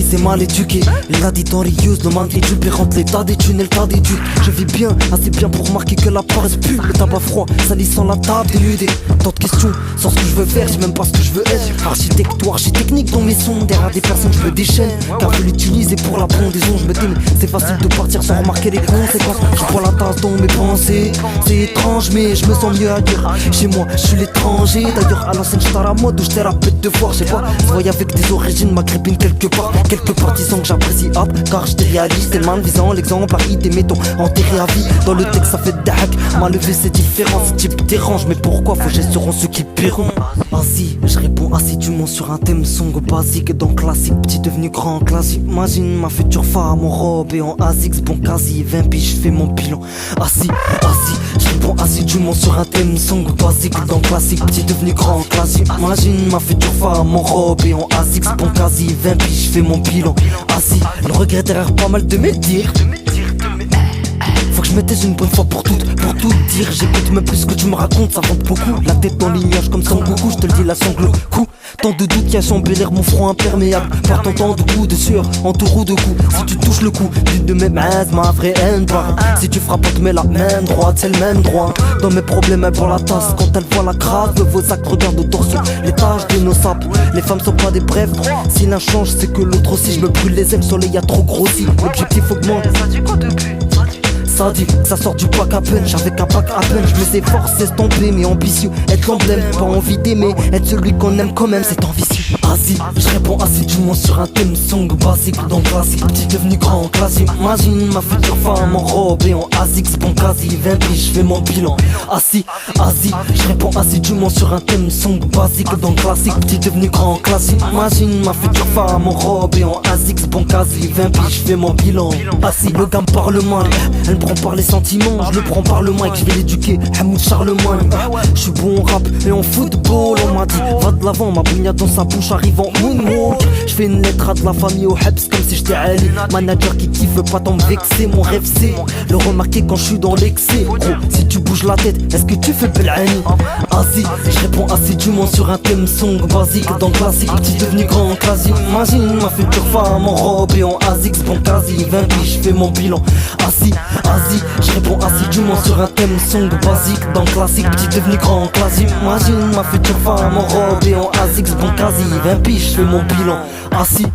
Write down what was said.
c'est mal éduqué. La dit dans use, le man éduqué rentre l'état des tunnels, tas d'études. Je vis bien, assez bien pour remarquer que la paresse pue. Le tabac froid, salissant la table dénudée. Tant de questions sur ce que je veux faire, j'ai même pas ce que je veux être. Architecte ou architechnique dans mes sons, derrière des personnes je me déchaîne. Car je l'utilise et pour la pendaison je me dis mais c'est facile de partir sans remarquer les conséquences. Je vois la tasse dans mes pensées, c'est étrange mais je me sens mieux à dire. Chez moi, je suis l'étranger. D'ailleurs à l'ancienne j'étais à la mode où j'étais rapide de foire. Je sais pas, je voyais avec des origines maghrébines quelque part. Quelques partisans que j'apprécie hop, car j'étais réaliste. Et le man visant l'exemple, des métaux enterrés à vie. Dans le texte ça fait dahak, mal levé c'est différent. Ce type dérange, mais pourquoi faut gestionner ceux qui paieront. Assis, je réponds assidûment sur un thème song basique dans classique, petit devenu grand classique. Imagine ma future femme en robe et en ASICS, bon quasi 20 piges, je fais mon bilan. Assis, je réponds assidûment sur un thème song basique dans classique, petit devenu grand classique. Imagine ma future femme en robe et en ASICS, bon quasi 20 piges, je fais mon bilan. Assis, le regret derrière pas mal de mes dires. Faut que je me taise une bonne fois pour tout dire. J'écoute même plus ce que tu me racontes, ça vante beaucoup. La tête dans l'ignorage comme Son Goku, je te le dis la sangle coup. Tant de doutes qui a chambélé mon front imperméable. Par tant de coups de sueur, en taureau de coups. Si tu touches le coup, l'une de mes mains, ma vraie haine part. Si tu frappes, on te met la main droite, c'est le même droit. Dans mes problèmes, elle prend la tasse. Quand elle voit la crasse de vos actes, regarde au torsion les taches de nos sapes. Les femmes sont pas des brèves. Si l'un change, c'est que l'autre aussi. Je me brûle les ailes, le soleil a trop grossi. L'objectif augmente. Ça dit que ça sort du pack à peine, j'avais qu'un pack à peine. Je me efforce, estomper, mais ambitieux, être l'emblème. Pas envie d'aimer, être celui qu'on aime quand même, c'est ambitieux. Assis, je réponds assidûment sur un thème song basique dans classique, petit devenu grand classique. Imagine ma future femme en robe et en ASICS, bon quasi 20 piges, je fais mon bilan. Assis, je réponds assidûment sur un thème song basique dans classique, petit devenu grand classique. Imagine ma future femme en robe et en ASICS, bon quasi 20 piges, je fais mon bilan. Assis, le gars me parle mal, elle me prend par les sentiments, je le prends par le mic, je vais l'éduquer, Hamoud Charlemagne. Je suis bon en rap et en football, on m'a dit va de l'avant, ma bougnade dans sa bouche arrive en moonwalk. Je fais une lettre à de la famille au Hebs comme si j'étais Ali. Manager qui kiffe pas tant me vexer, mon rêve c'est le remarquer quand je suis dans l'excès. Gros, si tu bouges la tête, est-ce que tu fais Belani? Assis, je réponds assidûment sur un thème song basique dans classique, petit devenu grand classique. Imagine ma future femme en robe et en ASICS, bon quasi 20 piges, je fais mon bilan. Assis, je réponds assidûment sur un thème song basique dans classique, petit devenu grand classique. Imagine ma future femme en robe et en ASICS, bon quasi 20 piges, je fais mon bilan. Assis.